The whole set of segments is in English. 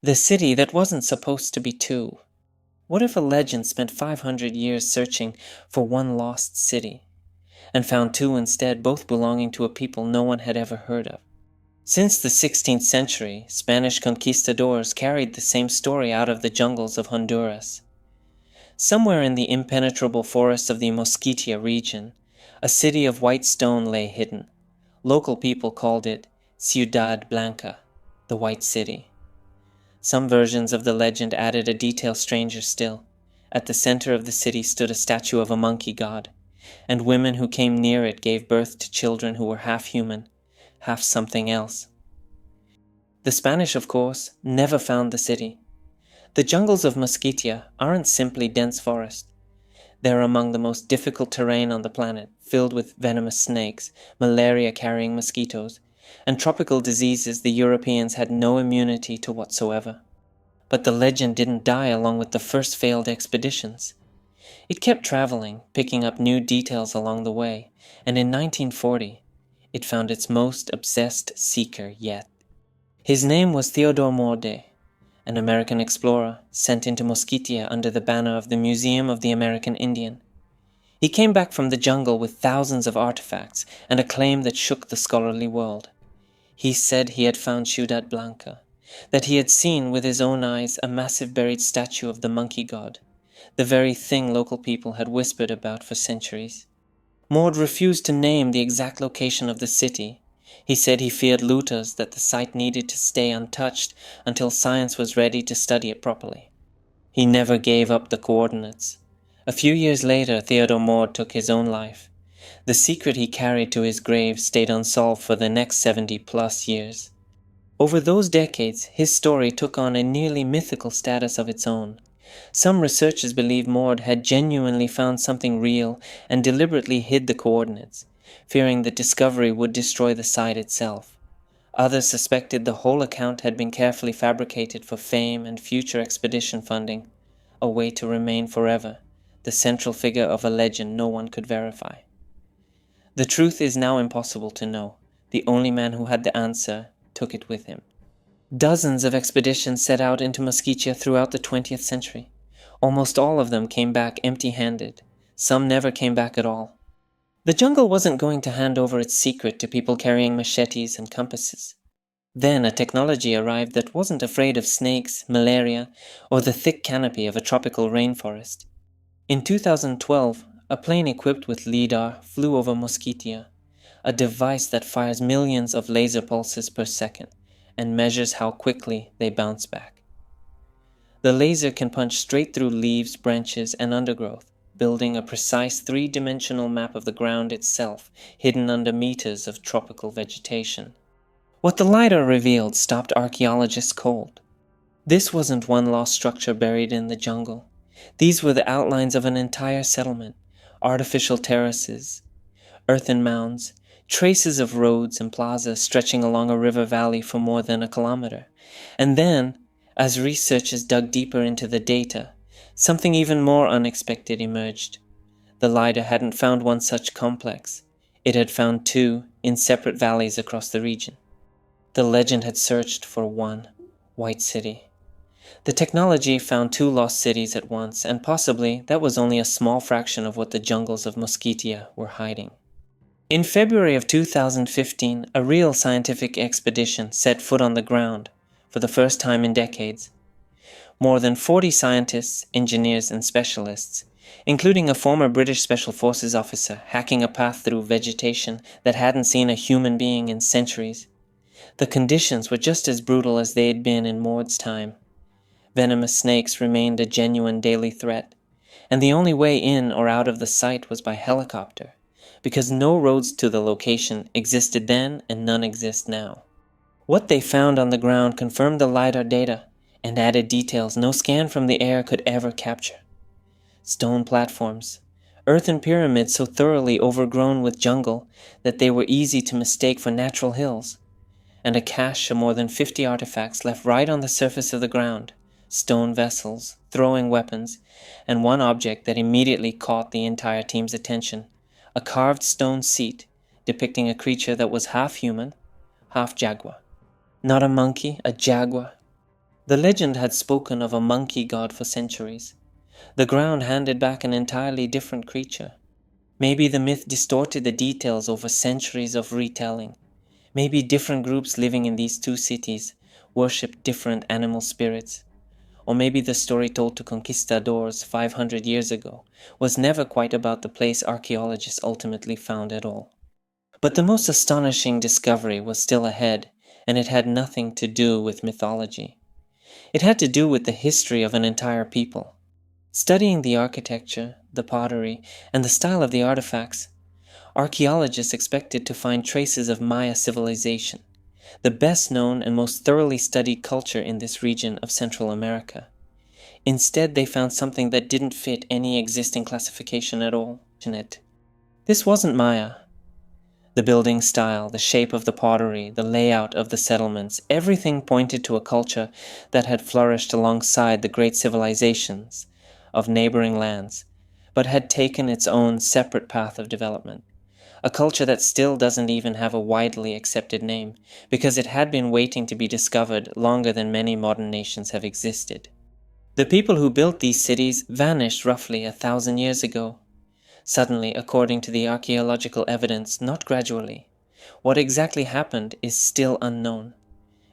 The city that wasn't supposed to be two. What if a legend spent 500 years searching for one lost city, and found two instead, both belonging to a people no one had ever heard of? Since the 16th century, Spanish conquistadors carried the same story out of the jungles of Honduras. Somewhere in the impenetrable forests of the Mosquitia region, a city of white stone lay hidden. Local people called it Ciudad Blanca, the White City. Some versions of the legend added a detail stranger still. At the center of the city stood a statue of a monkey god, and women who came near it gave birth to children who were half human, half something else. The Spanish, of course, never found the city. The jungles of Mosquitia aren't simply dense forest. They're among the most difficult terrain on the planet, filled with venomous snakes, malaria-carrying mosquitoes, and tropical diseases the Europeans had no immunity to whatsoever. But the legend didn't die along with the first failed expeditions. It kept traveling, picking up new details along the way, and in 1940, it found its most obsessed seeker yet. His name was Theodore Morde, an American explorer sent into Mosquitia under the banner of the Museum of the American Indian. He came back from the jungle with thousands of artifacts and a claim that shook the scholarly world. He said he had found Ciudad Blanca, that he had seen with his own eyes a massive buried statue of the monkey god, the very thing local people had whispered about for centuries. Morde refused to name the exact location of the city. He said he feared looters, that the site needed to stay untouched until science was ready to study it properly. He never gave up the coordinates. A few years later, Theodore Morde took his own life. The secret he carried to his grave stayed unsolved for the next 70+ years. Over those decades, his story took on a nearly mythical status of its own. Some researchers believe Morde had genuinely found something real and deliberately hid the coordinates, fearing that discovery would destroy the site itself. Others suspected the whole account had been carefully fabricated for fame and future expedition funding, a way to remain forever the central figure of a legend no one could verify. The truth is now impossible to know. The only man who had the answer took it with him. Dozens of expeditions set out into Mosquitia throughout the 20th century. Almost all of them came back empty-handed. Some never came back at all. The jungle wasn't going to hand over its secret to people carrying machetes and compasses. Then a technology arrived that wasn't afraid of snakes, malaria, or the thick canopy of a tropical rainforest. In 2012, a plane equipped with LIDAR flew over Mosquitia, a device that fires millions of laser pulses per second and measures how quickly they bounce back. The laser can punch straight through leaves, branches, and undergrowth, building a precise three-dimensional map of the ground itself, hidden under meters of tropical vegetation. What the LIDAR revealed stopped archaeologists cold. This wasn't one lost structure buried in the jungle. These were the outlines of an entire settlement, artificial terraces, earthen mounds, traces of roads and plazas stretching along a river valley for more than a kilometer. And then, as researchers dug deeper into the data, something even more unexpected emerged. The LIDAR hadn't found one such complex. It had found two in separate valleys across the region. The legend had searched for one white city. The technology found two lost cities at once, and possibly that was only a small fraction of what the jungles of Mosquitia were hiding. In February of 2015, a real scientific expedition set foot on the ground for the first time in decades. More than 40 scientists, engineers, and specialists, including a former British Special Forces officer hacking a path through vegetation that hadn't seen a human being in centuries. The conditions were just as brutal as they had been in Morde's time. Venomous snakes remained a genuine daily threat, and the only way in or out of the site was by helicopter, because no roads to the location existed then and none exist now. What they found on the ground confirmed the LIDAR data and added details no scan from the air could ever capture. Stone platforms, earthen pyramids so thoroughly overgrown with jungle that they were easy to mistake for natural hills, and a cache of more than 50 artifacts left right on the surface of the ground, stone vessels, throwing weapons, and one object that immediately caught the entire team's attention, a carved stone seat depicting a creature that was half human, half jaguar. Not a monkey, a jaguar. The legend had spoken of a monkey god for centuries. The ground handed back an entirely different creature. Maybe the myth distorted the details over centuries of retelling. Maybe different groups living in these two cities worshipped different animal spirits. Or maybe the story told to conquistadors 500 years ago was never quite about the place archaeologists ultimately found at all. But the most astonishing discovery was still ahead, and it had nothing to do with mythology. It had to do with the history of an entire people. Studying the architecture, the pottery, and the style of the artifacts, archaeologists expected to find traces of Maya civilization, the best known and most thoroughly studied culture in this region of Central America. Instead, they found something that didn't fit any existing classification at all. This wasn't Maya. The building style, the shape of the pottery, the layout of the settlements, everything pointed to a culture that had flourished alongside the great civilizations of neighboring lands, but had taken its own separate path of development. A culture that still doesn't even have a widely accepted name, because it had been waiting to be discovered longer than many modern nations have existed. The people who built these cities vanished roughly 1,000 years ago. Suddenly, according to the archaeological evidence, not gradually. What exactly happened is still unknown.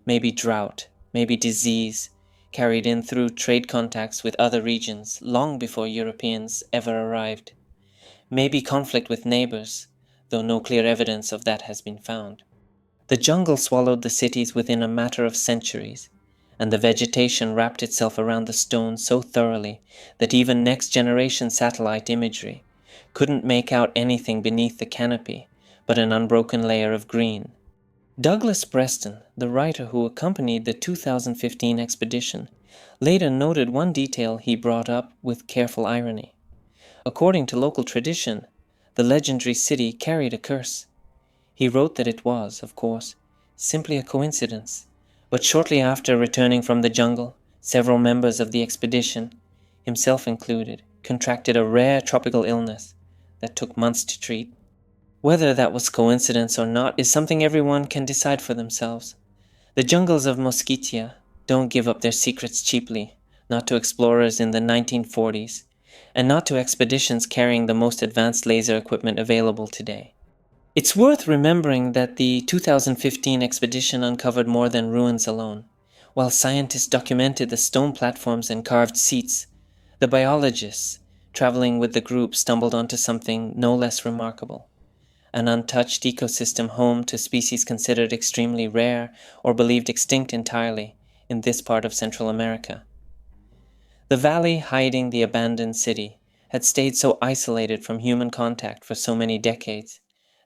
Maybe drought, maybe disease, carried in through trade contacts with other regions long before Europeans ever arrived. Maybe conflict with neighbors, though no clear evidence of that has been found. The jungle swallowed the cities within a matter of centuries, and the vegetation wrapped itself around the stones so thoroughly that even next-generation satellite imagery couldn't make out anything beneath the canopy but an unbroken layer of green. Douglas Preston, the writer who accompanied the 2015 expedition, later noted one detail he brought up with careful irony. According to local tradition, the legendary city carried a curse. He wrote that it was, of course, simply a coincidence, but shortly after returning from the jungle, several members of the expedition, himself included, contracted a rare tropical illness that took months to treat. Whether that was coincidence or not is something everyone can decide for themselves. The jungles of Mosquitia don't give up their secrets cheaply, not to explorers in the 1940s, and not to expeditions carrying the most advanced laser equipment available today. It's worth remembering that the 2015 expedition uncovered more than ruins alone. While scientists documented the stone platforms and carved seats, the biologists traveling with the group stumbled onto something no less remarkable: an untouched ecosystem home to species considered extremely rare or believed extinct entirely in this part of Central America. The valley hiding the abandoned city had stayed so isolated from human contact for so many decades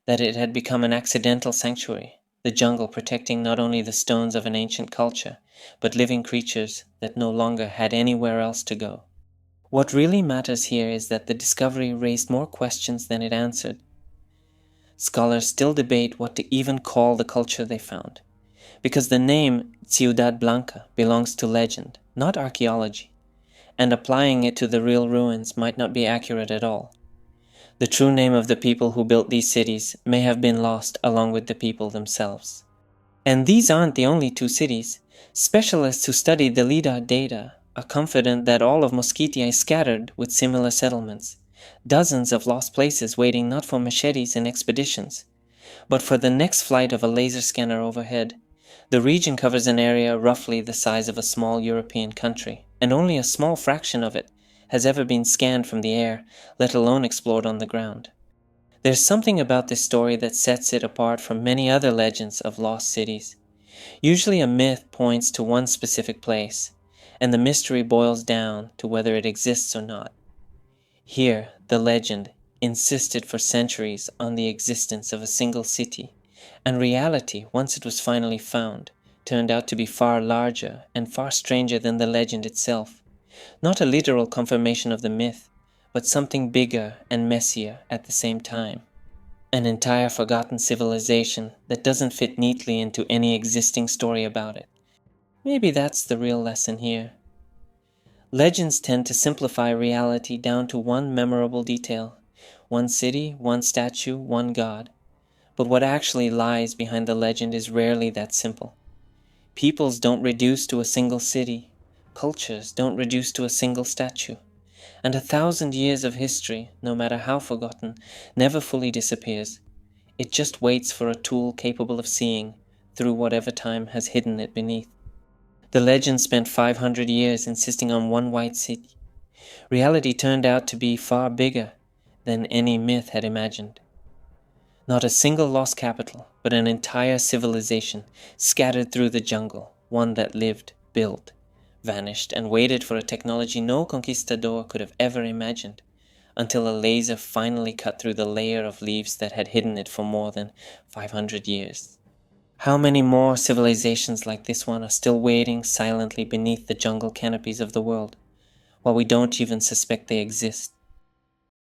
that it had become an accidental sanctuary, the jungle protecting not only the stones of an ancient culture, but living creatures that no longer had anywhere else to go. What really matters here is that the discovery raised more questions than it answered. Scholars still debate what to even call the culture they found, because the name Ciudad Blanca belongs to legend, not archaeology, and applying it to the real ruins might not be accurate at all. The true name of the people who built these cities may have been lost along with the people themselves. And these aren't the only two cities. Specialists who studied the LIDAR data are confident that all of Mosquitia is scattered with similar settlements, dozens of lost places waiting not for machetes and expeditions, but for the next flight of a laser scanner overhead. The region covers an area roughly the size of a small European country, and only a small fraction of it has ever been scanned from the air, let alone explored on the ground. There's something about this story that sets it apart from many other legends of lost cities. Usually a myth points to one specific place, and the mystery boils down to whether it exists or not. Here, the legend insisted for centuries on the existence of a single city, and reality, once it was finally found, turned out to be far larger and far stranger than the legend itself. Not a literal confirmation of the myth, but something bigger and messier at the same time. An entire forgotten civilization that doesn't fit neatly into any existing story about it. Maybe that's the real lesson here. Legends tend to simplify reality down to one memorable detail: one city, one statue, one god. But what actually lies behind the legend is rarely that simple. Peoples don't reduce to a single city. Cultures don't reduce to a single statue. And 1,000 years of history, no matter how forgotten, never fully disappears. It just waits for a tool capable of seeing through whatever time has hidden it beneath. The legend spent 500 years insisting on one white city. Reality turned out to be far bigger than any myth had imagined. Not a single lost capital, but an entire civilization scattered through the jungle, one that lived, built, vanished, and waited for a technology no conquistador could have ever imagined, until a laser finally cut through the layer of leaves that had hidden it for more than 500 years. How many more civilizations like this one are still waiting silently beneath the jungle canopies of the world, while we don't even suspect they exist?